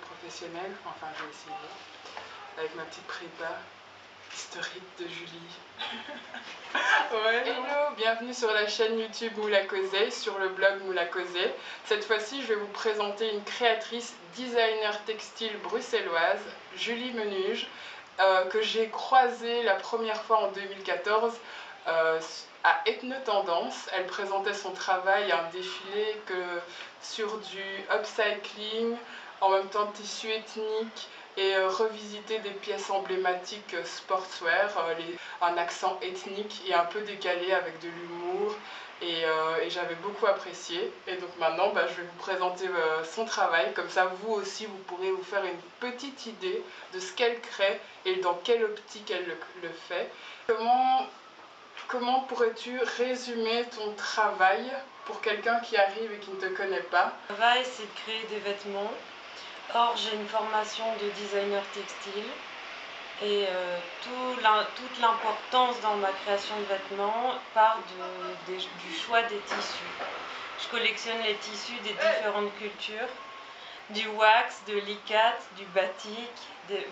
professionnelle, enfin j'ai essayé, avec ma petite prépa historique de Julie. Ouais. Hello, bienvenue sur la chaîne YouTube Moula Causé, sur le blog Moula Causé. Cette fois-ci, je vais vous présenter une créatrice designer textile bruxelloise, Julie Menuge, que j'ai croisée la première fois en 2014 à Ethnotendance. Elle présentait son travail à un défilé sur du upcycling, en même temps tissu ethnique, et revisiter des pièces emblématiques sportswear, un accent ethnique et un peu décalé avec de l'humour, et j'avais beaucoup apprécié. Et donc maintenant je vais vous présenter son travail, comme ça vous aussi vous pourrez vous faire une petite idée de ce qu'elle crée et dans quelle optique elle le fait. Comment pourrais-tu résumer ton travail pour quelqu'un qui arrive et qui ne te connaît pas? Mon travail, c'est de créer des vêtements. Or, j'ai une formation de designer textile et toute l'importance dans ma création de vêtements part du choix des tissus. Je collectionne les tissus des différentes cultures, du wax, de l'ikat, du batik,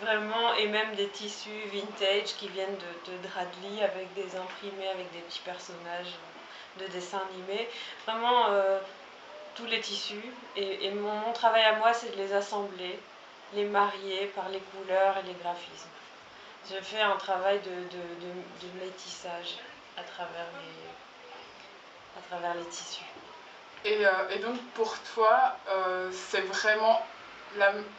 vraiment, et même des tissus vintage qui viennent de drap de lit avec des imprimés, avec des petits personnages de dessins animés. Vraiment, tous les tissus, et mon travail à moi, c'est de les assembler, les marier par les couleurs et les graphismes. Je fais un travail de métissage à travers les tissus. Et donc pour toi, c'est vraiment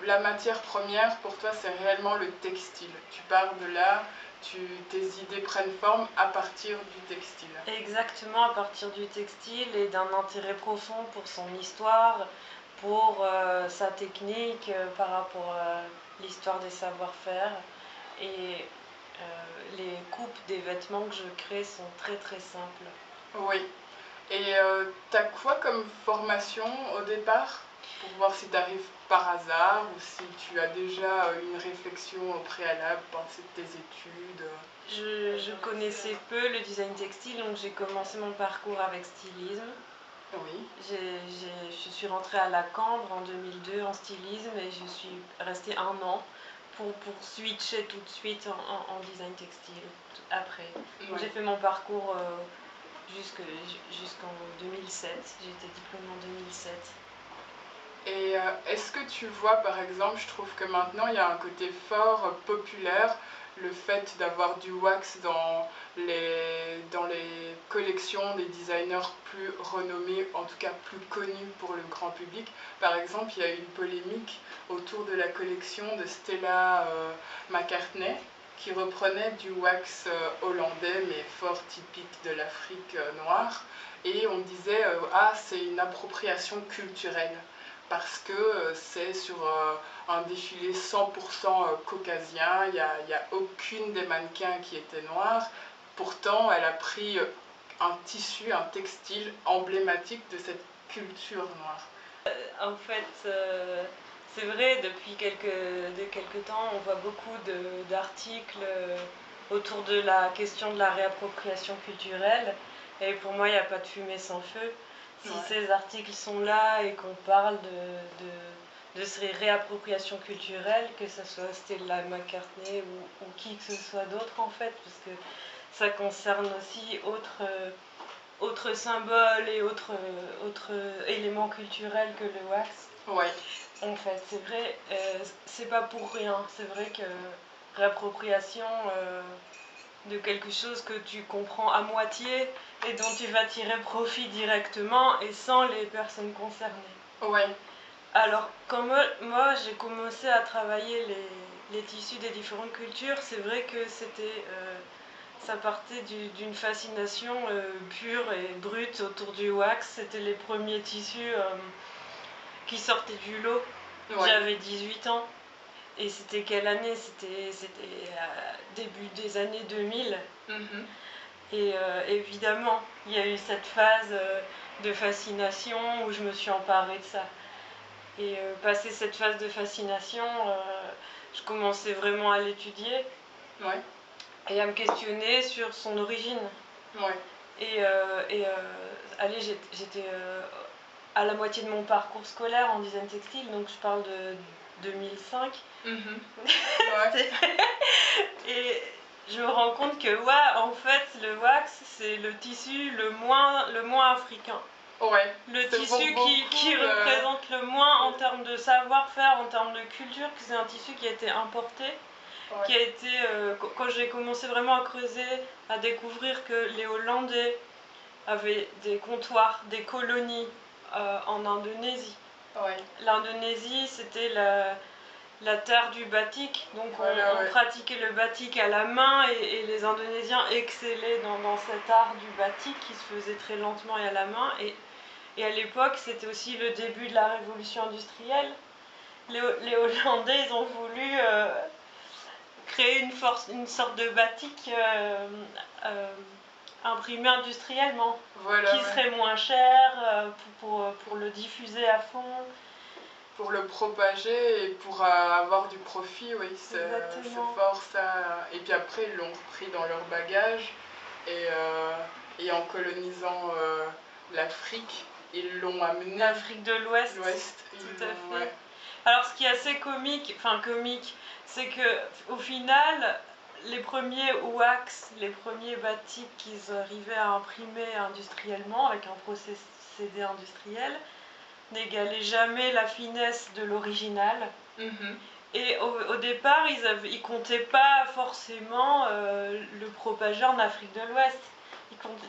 la matière première, pour toi c'est réellement le textile. Tu pars de là, tes idées prennent forme à partir du textile. Exactement, à partir du textile et d'un intérêt profond pour son histoire, pour sa technique, par rapport à l'histoire des savoir-faire. Et les coupes des vêtements que je crée sont très très simples. Oui. Et t'as quoi comme formation au départ? Pour voir si t'arrives par hasard ou si tu as déjà une réflexion au préalable, pensé de tes études. Je connaissais peu le design textile, donc j'ai commencé mon parcours avec stylisme. Oui. Je suis rentrée à la Cambre en 2002 en stylisme et je suis restée 1 an pour switcher tout de suite en design textile après. Ouais. J'ai fait mon parcours jusqu'en 2007, j'ai été diplômée en 2007. Et est-ce que tu vois, par exemple, je trouve que maintenant il y a un côté fort populaire, le fait d'avoir du wax dans les collections des designers plus renommés, en tout cas plus connus pour le grand public. Par exemple, il y a eu une polémique autour de la collection de Stella McCartney, qui reprenait du wax hollandais, mais fort typique de l'Afrique noire. Et on disait, ah, c'est une appropriation culturelle, parce que c'est sur un défilé 100% caucasien, il n'y a aucune des mannequins qui était noire. Pourtant, elle a pris un tissu, un textile emblématique de cette culture noire. En fait, c'est vrai, depuis quelques temps, on voit beaucoup d'articles autour de la question de la réappropriation culturelle. Et pour moi, il n'y a pas de fumée sans feu. Si Ouais. ces articles sont là et qu'on parle de ces réappropriations culturelles, que ce soit Stella McCartney ou qui que ce soit d'autre en fait, parce que ça concerne aussi autres symboles et autres éléments culturels que le wax. Ouais. En fait, c'est vrai, c'est pas pour rien. C'est vrai que réappropriation de quelque chose que tu comprends à moitié et dont tu vas tirer profit directement et sans les personnes concernées. Ouais. Alors, quand moi j'ai commencé à travailler les tissus des différentes cultures, c'est vrai que ça partait d'une fascination pure et brute autour du wax. C'était les premiers tissus qui sortaient du lot. Ouais. J'avais 18 ans. Et c'était quelle année? C'était début des années 2000. Mm-hmm. Et évidemment, il y a eu cette phase de fascination où je me suis emparée de ça. Et passé cette phase de fascination, je commençais vraiment à l'étudier. Ouais. Et à me questionner sur son origine. Ouais. Et allez, j'étais à la moitié de mon parcours scolaire en design textile, donc je parle 2005. Ouais. Et je me rends compte que ouais, en fait, le wax, c'est le tissu le moins africain. Ouais. Le tissu qui représente le moins en termes de savoir-faire, en termes de culture, que c'est un tissu qui a été importé, qui a été, quand j'ai commencé vraiment à creuser, à découvrir que les Hollandais avaient des comptoirs, des colonies en Indonésie. L'Indonésie, c'était la terre du batik, donc on pratiquait le batik à la main et les Indonésiens excellaient dans cet art du batik qui se faisait très lentement et à la main. Et à l'époque, c'était aussi le début de la révolution industrielle. Les Hollandais, ils ont voulu créer une sorte de batik imprimé industriellement, qui serait moins cher pour le diffuser à fond. Pour le propager et pour avoir du profit, oui, c'est fort ça. Et puis après, ils l'ont repris dans leur bagage et en colonisant l'Afrique, ils l'ont amené. L'Afrique de l'Ouest. Tout à fait. Ouais. Alors, ce qui est assez comique, c'est que au final, les premiers wax, les premiers batiks qu'ils arrivaient à imprimer industriellement avec un procédé industriel, n'égalaient jamais la finesse de l'original. Et au départ, ils comptaient pas forcément le propager en Afrique de l'Ouest.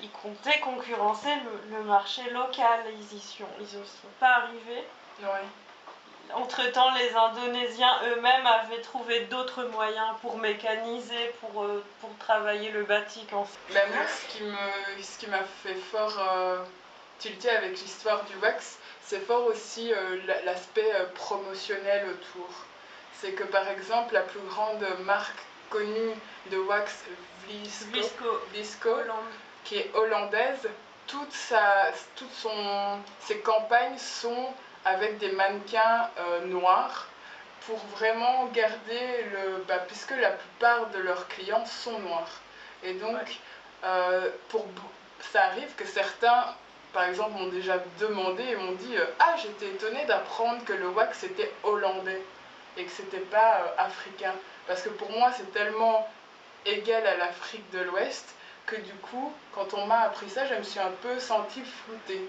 Ils comptaient concurrencer le marché local. Ils y sont pas arrivés. Entre-temps, les Indonésiens eux-mêmes avaient trouvé d'autres moyens pour mécaniser, pour travailler le batik en fait. Moi, ce qui m'a fait fort tilter avec l'histoire du wax, c'est fort aussi l'aspect promotionnel autour. C'est que par exemple, la plus grande marque connue de wax, Vlisco, qui est hollandaise, toutes ses campagnes sont avec des mannequins noirs pour vraiment garder puisque la plupart de leurs clients sont noirs. Et donc, ça arrive que certains, par exemple, m'ont déjà demandé et m'ont dit « Ah, j'étais étonnée d'apprendre que le wax était hollandais et que c'était pas africain. » Parce que pour moi, c'est tellement égal à l'Afrique de l'Ouest que du coup, quand on m'a appris ça, je me suis un peu sentie floutée.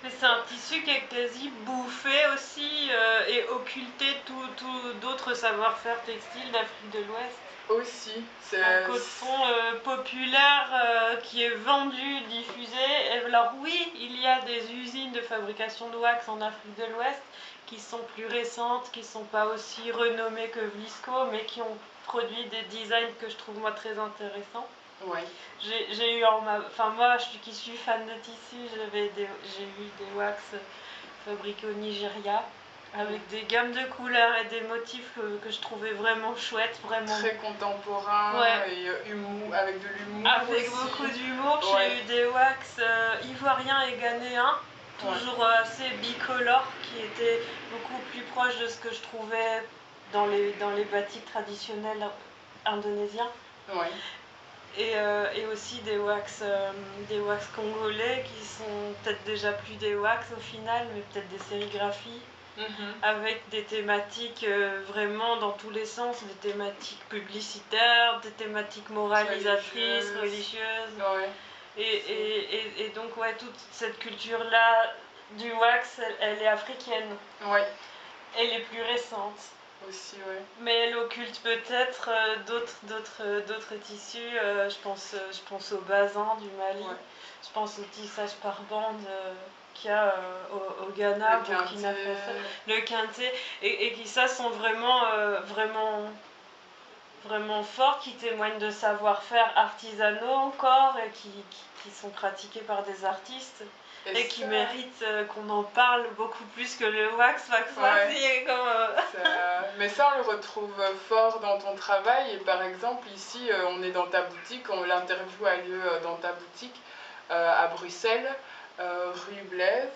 Mais c'est un tissu qui est quasi bouffé aussi et occulté tout d'autres savoir-faire textiles d'Afrique de l'Ouest. Aussi. C'est un coton populaire qui est vendu, diffusé. Et alors oui, il y a des usines de fabrication de wax en Afrique de l'Ouest qui sont plus récentes, qui ne sont pas aussi renommées que Vlisco, mais qui ont produit des designs que je trouve moi très intéressants. J'ai eu moi qui suis fan de tissu, j'ai eu des wax fabriqués au Nigeria avec des gammes de couleurs et des motifs que je trouvais vraiment chouettes, vraiment très contemporains et avec de l'humour avec aussi. Beaucoup d'humour. J'ai eu des wax ivoiriens et ghanéens, toujours assez bicolores, qui étaient beaucoup plus proches de ce que je trouvais dans les batiks traditionnels indonésiens. Et aussi des wax congolais qui sont peut-être déjà plus des wax au final, mais peut-être des sérigraphies avec des thématiques vraiment dans tous les sens, des thématiques publicitaires, des thématiques moralisatrices, religieuses. Et donc toute cette culture-là du wax, elle est africaine. Elle est plus récente. Aussi, mais elle occulte peut-être d'autres tissus. Je pense au basin du Mali. Je pense au tissage par bande qu'il y a au Ghana, au Burkina Faso, le quinté, et qui ça sont vraiment forts, qui témoignent de savoir-faire artisanaux encore et qui sont pratiqués par des artistes. Et qui mérite qu'on en parle beaucoup plus que le wax. Mais ça, on le retrouve fort dans ton travail. Et par exemple, ici, on est dans ta boutique. L'interview a lieu dans ta boutique à Bruxelles, rue Blaise,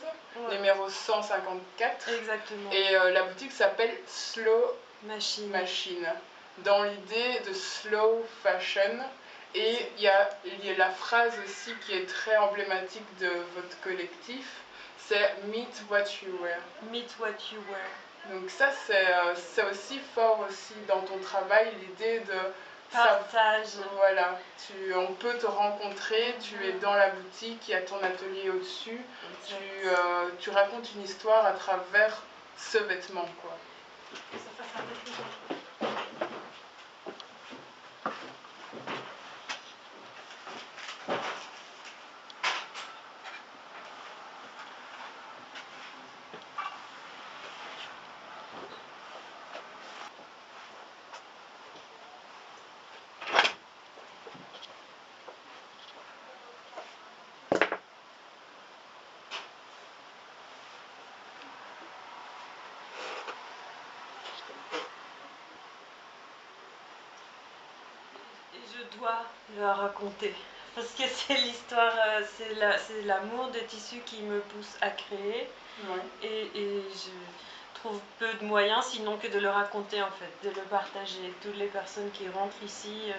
numéro 154. Exactement. Et la boutique s'appelle Slow Machine. Dans l'idée de slow fashion. Et il y a la phrase aussi qui est très emblématique de votre collectif, c'est Meet What You Wear. Meet What You Wear. Donc ça, c'est aussi fort aussi dans ton travail, l'idée de... Partage. Voilà, on peut te rencontrer, tu es dans la boutique, il y a ton atelier au-dessus, tu racontes une histoire à travers ce vêtement, quoi. Je dois la raconter parce que c'est l'histoire, c'est l'amour de tissu qui me pousse à créer. Ouais. Et je trouve peu de moyens sinon que de le raconter en fait, de le partager. Toutes les personnes qui rentrent ici,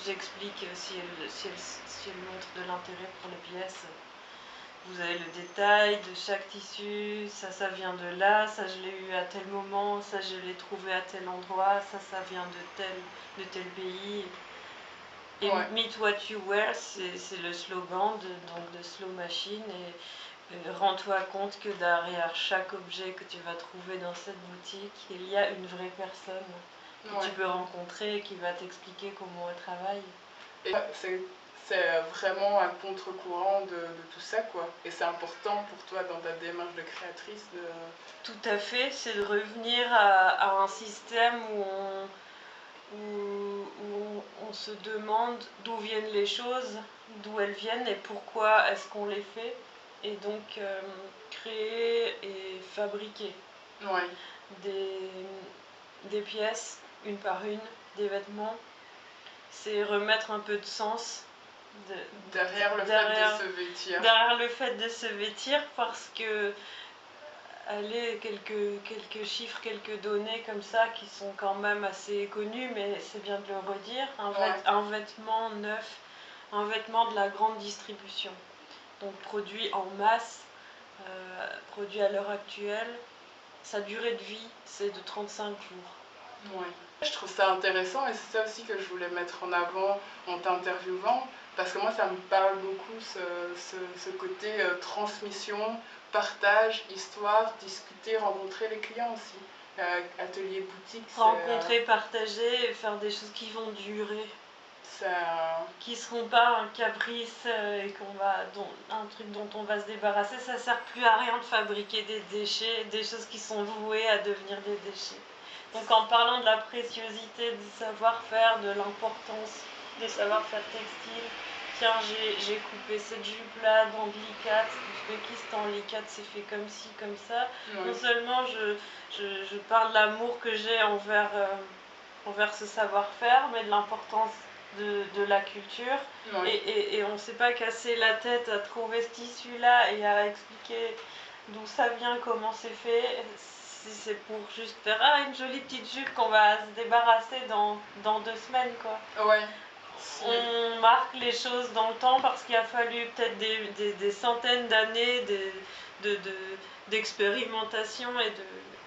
j'explique si elles montrent de l'intérêt pour les pièces. Vous avez le détail de chaque tissu, ça vient de là, ça je l'ai eu à tel moment, ça je l'ai trouvé à tel endroit, ça vient de tel pays. Et Ouais. Meet What You Wear, c'est le slogan de Slow Machine. Et rends-toi compte que derrière chaque objet que tu vas trouver dans cette boutique, il y a une vraie personne que tu peux rencontrer et qui va t'expliquer comment elle travaille. Et c'est vraiment un contre-courant de tout ça, quoi. Et c'est important pour toi dans ta démarche de créatrice de... Tout à fait, c'est de revenir à un système où on se demande d'où viennent les choses, d'où elles viennent et pourquoi est-ce qu'on les fait. Et donc créer et fabriquer des pièces, une par une, des vêtements, c'est remettre un peu de sens derrière le fait de se vêtir. Derrière le fait de se vêtir, parce que allez, quelques chiffres, quelques données comme ça qui sont quand même assez connues, mais c'est bien de le redire. Un vêtement neuf, un vêtement de la grande distribution, donc produit en masse, produit à l'heure actuelle, sa durée de vie, c'est de 35 jours. Ouais. Je trouve ça intéressant et c'est ça aussi que je voulais mettre en avant en t'interviewant, parce que moi ça me parle beaucoup ce côté transmission, partage, histoire, discuter, rencontrer les clients aussi. Atelier boutique, rencontrer, partager et faire des choses qui vont durer. Qui ne seront pas un caprice et un truc dont on va se débarrasser. Ça ne sert plus à rien de fabriquer des déchets, des choses qui sont vouées à devenir des déchets. Donc en parlant de la préciosité du savoir-faire, de l'importance des savoir-faire textiles, tiens, j'ai coupé cette jupe-là dans de l'ICAT, l'Ouzbékistan, l'ICAT c'est fait comme ci, comme ça. Non seulement je parle de l'amour que j'ai envers ce savoir-faire, mais de l'importance de la culture. Et on ne s'est pas cassé la tête à trouver ce tissu-là et à expliquer d'où ça vient, comment c'est fait. C'est pour juste faire une jolie petite jupe qu'on va se débarrasser dans 2 semaines, quoi. Ouais. On marque les choses dans le temps parce qu'il a fallu peut-être des centaines d'années d'expérimentation et de...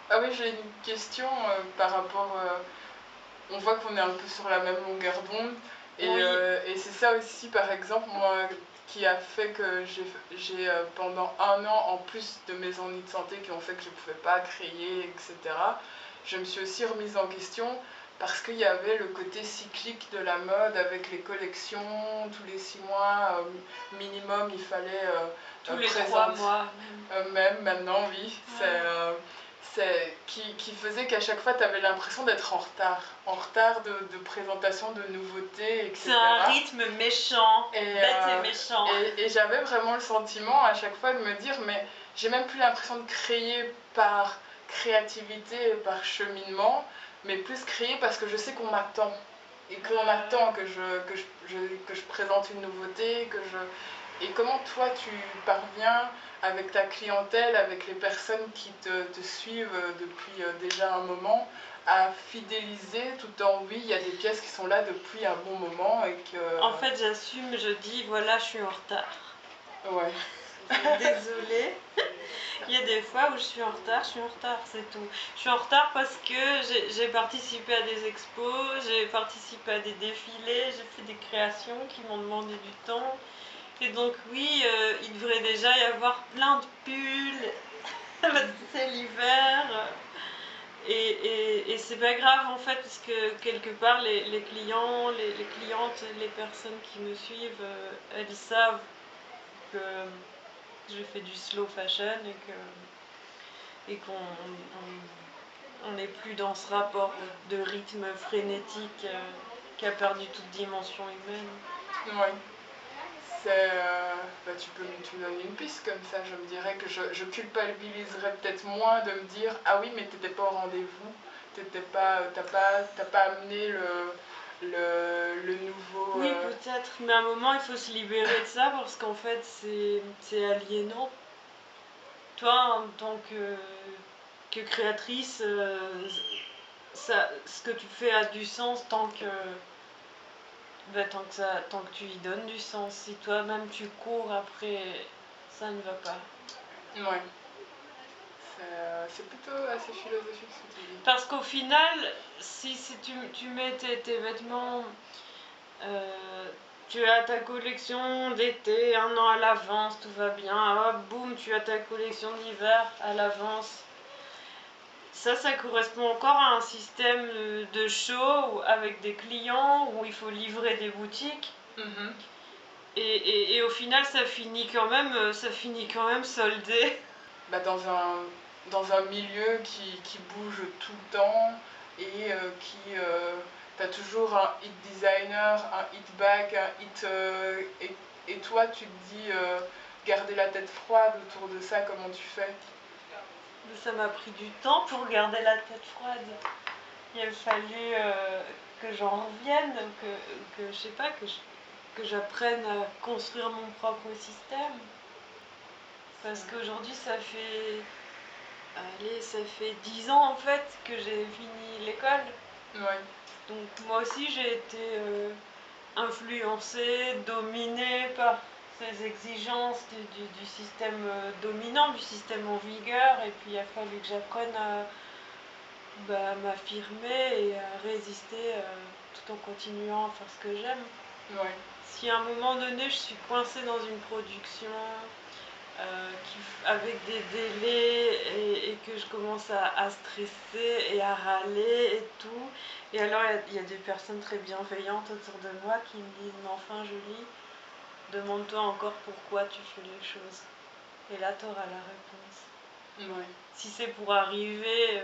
Ah oui, j'ai une question par rapport... on voit qu'on est un peu sur la même longueur d'onde. Et c'est ça aussi, par exemple, moi, qui a fait que j'ai pendant 1 an, en plus de mes ennuis de santé qui ont fait que je ne pouvais pas créer, etc., je me suis aussi remise en question parce qu'il y avait le côté cyclique de la mode avec les collections, tous les 6 mois minimum, il fallait tous les 3 mois. Même maintenant, oui. Qui faisait qu'à chaque fois, tu avais l'impression d'être en retard de présentation de nouveautés, etc. C'est un rythme méchant, bête et méchant. Et j'avais vraiment le sentiment à chaque fois de me dire, mais j'ai même plus l'impression de créer par créativité, par cheminement, mais plus créer parce que je sais qu'on m'attend. Et qu'on attend que je présente une nouveauté, Et comment toi tu parviens avec ta clientèle, avec les personnes qui te suivent depuis déjà un moment, à fidéliser tout en oui, il y a des pièces qui sont là depuis un bon moment et que... En fait, j'assume, je dis voilà, je suis en retard. Ouais. Désolée. Il y a des fois où je suis en retard, c'est tout. Je suis en retard parce que j'ai participé à des expos, j'ai participé à des défilés, j'ai fait des créations qui m'ont demandé du temps. Et donc oui, il devrait déjà y avoir plein de pulls, parce que c'est l'hiver. Et c'est pas grave en fait, parce que quelque part, les clients, les clientes, les personnes qui me suivent, elles savent que je fais du slow fashion et qu'on n'est plus dans ce rapport de rythme frénétique qui a perdu toute dimension humaine. Ouais. Tu peux me donner une piste comme ça, je me dirais que je culpabiliserais peut-être moins de me dire ah oui mais t'étais pas au rendez-vous, t'as pas amené le nouveau... Oui peut-être, mais à un moment il faut se libérer de ça parce qu'en fait c'est aliénant. Toi en tant que créatrice, ce que tu fais a du sens tant que tu y donnes du sens. Si toi-même tu cours après, ça ne va pas. Ouais. C'est plutôt assez philosophique ce que tu dis. Parce qu'au final, si tu mets tes vêtements, tu as ta collection d'été 1 an à l'avance, tout va bien, hop, boum, tu as ta collection d'hiver à l'avance. Ça correspond encore à un système de show avec des clients où il faut livrer des boutiques. Mm-hmm. Et au final, ça finit quand même soldé. Bah dans un milieu qui bouge tout le temps et t'as toujours un hit designer, un hit bag, un hit... et toi, tu te dis, garder la tête froide autour de ça, comment tu fais? Ça m'a pris du temps pour garder la tête froide. Il a fallu que j'en revienne, que je sais pas, que j'apprenne à construire mon propre système. Parce qu'aujourd'hui, ça fait 10 ans en fait que j'ai fini l'école. Ouais. Donc moi aussi, j'ai été influencée, dominée par ces exigences du système dominant, du système en vigueur. Et puis il a fallu que j'apprenne à m'affirmer et à résister tout en continuant à faire ce que j'aime. Ouais. Si à un moment donné je suis coincée dans une production avec des délais et que je commence à stresser et à râler et tout, et alors il y a des personnes très bienveillantes autour de moi qui me disent mais enfin Julie, demande-toi encore pourquoi tu fais les choses. Et là tu auras la réponse. Ouais. Si c'est pour arriver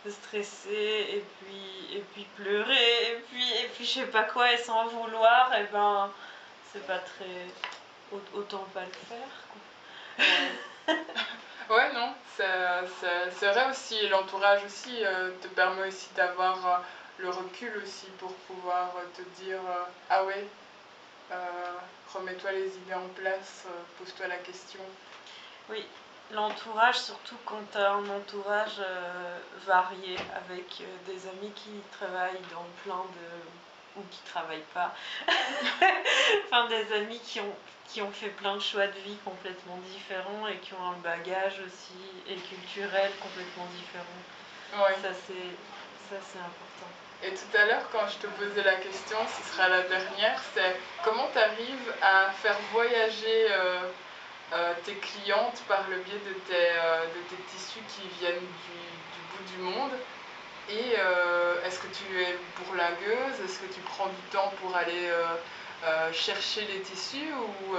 stresser et puis pleurer et puis je sais pas quoi et sans vouloir, et ben c'est pas très... autant pas le faire quoi. Ouais, non, c'est vrai aussi, l'entourage aussi te permet aussi d'avoir le recul aussi pour pouvoir te dire ah ouais, remets-toi les idées en place, pose-toi la question. Oui, l'entourage, surtout quand tu as un entourage varié avec des amis qui travaillent dans plein de... ou qui travaillent pas. Enfin, des amis qui ont fait plein de choix de vie complètement différents et qui ont un bagage aussi et culturel complètement différent. Ouais. Ça, c'est important. Et tout à l'heure, quand je te posais la question, ce sera la dernière, c'est comment tu arrives à faire voyager tes clientes par le biais de tes tissus qui viennent du bout du monde. Et est-ce que tu es bourlingueuse? Est-ce que tu prends du temps pour aller chercher les tissus ou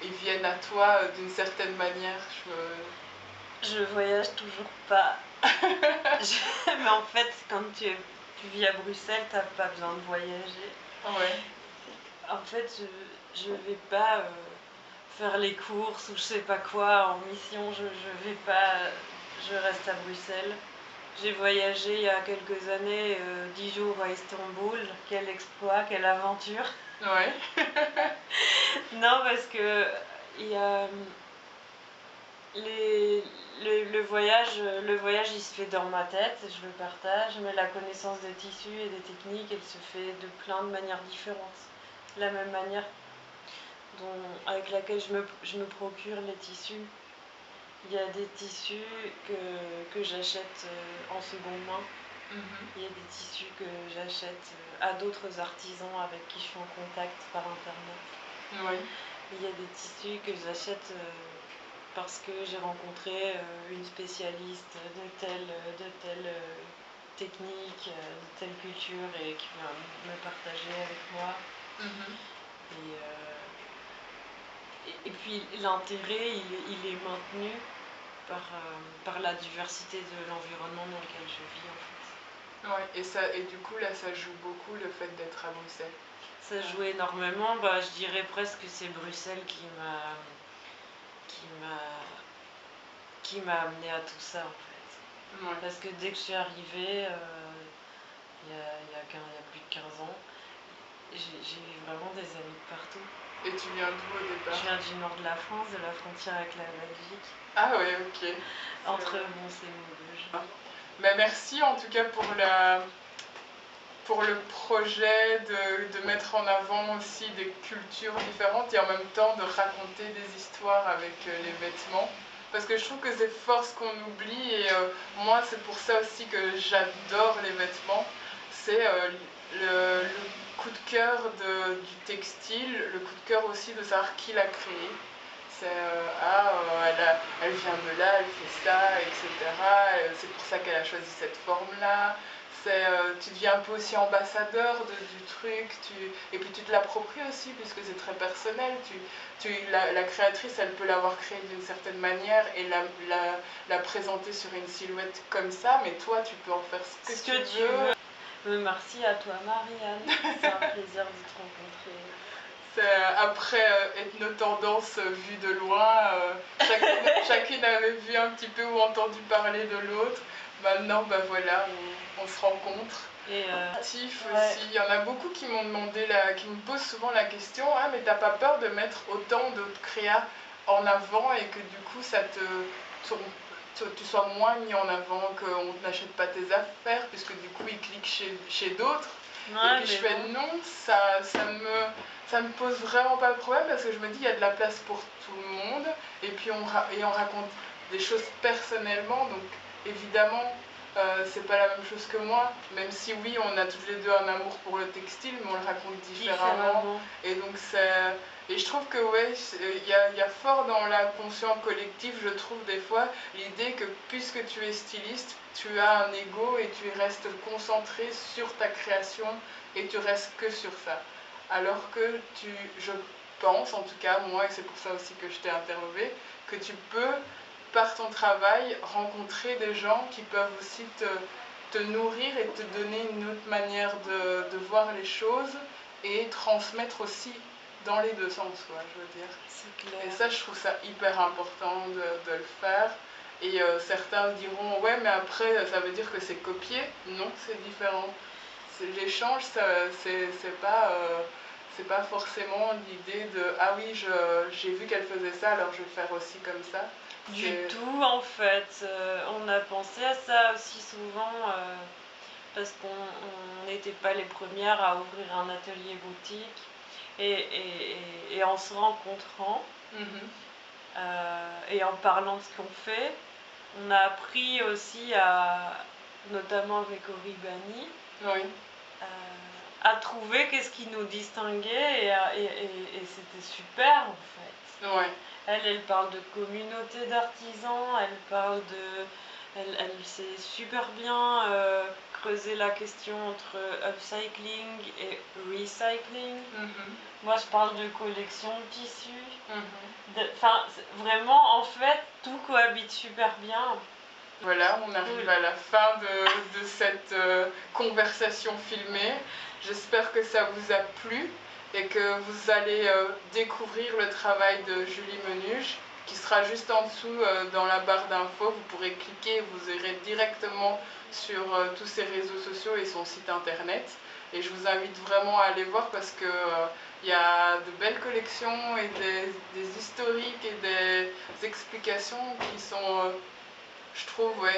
ils viennent à toi d'une certaine manière? Je voyage toujours pas. Mais en fait, quand tu vis à Bruxelles, t'as pas besoin de voyager. Ouais. En fait, je vais pas faire les courses ou je sais pas quoi en mission. Je vais pas. Je reste à Bruxelles. J'ai voyagé il y a quelques années, 10 jours à Istanbul. Quel exploit, quelle aventure. Ouais. Non, parce que il y a le voyage il se fait dans ma tête, je le partage, mais la connaissance des tissus et des techniques, elle se fait de plein de manières différentes. De la même manière avec laquelle je me procure les tissus. Il y a des tissus que j'achète en seconde main. Il y a des tissus que j'achète à d'autres artisans avec qui je suis en contact par internet. Oui. Il y a des tissus que j'achète parce que j'ai rencontré une spécialiste de telle technique, de telle culture et qui va me partager avec moi. Et puis l'intérêt, il est maintenu par la diversité de l'environnement dans lequel je vis en fait. Ouais, et du coup là ça joue beaucoup le fait d'être à Bruxelles. Ça joue énormément, je dirais presque que c'est Bruxelles qui m'a amené à tout ça en fait. Ouais. Parce que dès que je suis arrivée, il y a plus de 15 ans, j'ai eu vraiment des amis de partout. Et tu viens d'où au départ? Je viens du nord de la France, de la frontière avec la Belgique. Ah ouais, ok. Entre Mons et Maubeuge. Mais merci en tout cas pour le projet de mettre en avant aussi des cultures différentes et en même temps de raconter des histoires avec les vêtements. Parce que je trouve que c'est fort ce qu'on oublie et moi c'est pour ça aussi que j'adore les vêtements. C'est le coup de cœur du textile, le coup de cœur aussi de savoir qui l'a créé. C'est elle vient de là, elle fait ça, etc. C'est pour ça qu'elle a choisi cette forme-là. Tu deviens un peu aussi ambassadeur du truc, et puis tu te l'appropries aussi puisque c'est très personnel. La créatrice, elle peut l'avoir créé d'une certaine manière et la présenter sur une silhouette comme ça, mais toi, tu peux en faire ce que tu veux. Merci à toi, Marianne. C'est un plaisir de te rencontrer. Après Ethno-Tendance vue de loin, chacune avait vu un petit peu ou entendu parler de l'autre. Maintenant, voilà, on se rencontre. Et aussi, il y en a beaucoup qui m'ont demandé, qui me posent souvent la question, ah mais t'as pas peur de mettre autant d'autres créas en avant et que du coup tu sois moins mis en avant, qu'on n'achète pas tes affaires puisque du coup ils cliquent chez d'autres. Et puis je fais non, ça me pose vraiment pas de problème parce que je me dis il y a de la place pour tout le monde et puis on raconte des choses personnellement, donc évidemment c'est pas la même chose que moi, même si oui on a toutes les deux un amour pour le textile, mais on le raconte différemment. Et donc et je trouve que ouais, il y a fort dans l'inconscient collectif, je trouve des fois, l'idée que puisque tu es styliste, tu as un ego et tu restes concentré sur ta création et tu restes que sur ça. Alors que je pense, en tout cas moi, et c'est pour ça aussi que je t'ai interviewé, que tu peux, par ton travail, rencontrer des gens qui peuvent aussi te nourrir et te donner une autre manière de voir les choses et transmettre aussi dans les deux sens, quoi, je veux dire. C'est clair. Et ça, je trouve ça hyper important de le faire. Et certains diront, ouais, mais après, ça veut dire que c'est copié. Non, c'est différent. L'échange, c'est pas forcément l'idée de, ah oui, j'ai vu qu'elle faisait ça, alors je vais faire aussi comme ça. Du tout, en fait. On a pensé à ça aussi souvent, parce qu'on n'était pas les premières à ouvrir un atelier boutique. Et en se rencontrant, et en parlant de ce qu'on fait, on a appris aussi notamment avec Origami, à trouver qu'est-ce qui nous distinguait et c'était super en fait. Elle parle de communauté d'artisans, elle sait super bien creuser la question entre upcycling et recycling. Moi je parle de collection de tissus. Vraiment en fait tout cohabite super bien. Voilà, on arrive à la fin de cette conversation filmée. J'espère que ça vous a plu et que vous allez découvrir le travail de Julie Menuge qui sera juste en dessous dans la barre d'infos. Vous pourrez cliquer, vous irez directement sur tous ses réseaux sociaux et son site internet. Et je vous invite vraiment à aller voir parce que il y a de belles collections et des historiques et des explications qui sont, je trouve,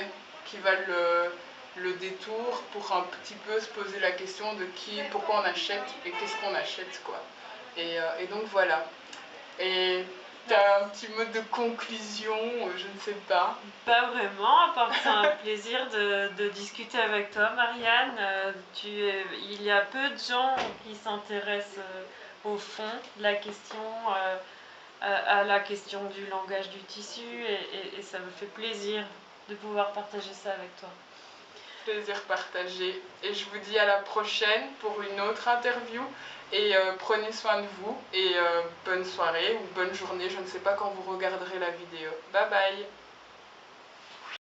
qui valent le détour pour un petit peu se poser la question de pourquoi on achète et qu'est-ce qu'on achète, quoi. Et donc voilà. Et t'as un petit mot de conclusion, je ne sais pas. Pas vraiment, à part que c'est un plaisir de discuter avec toi, Marianne. Il y a peu de gens qui s'intéressent au fond de la question, à la question du langage du tissu, et ça me fait plaisir de pouvoir partager ça avec toi. Plaisir partagé. Et je vous dis à la prochaine pour une autre interview. Et prenez soin de vous et bonne soirée ou bonne journée. Je ne sais pas quand vous regarderez la vidéo. Bye bye.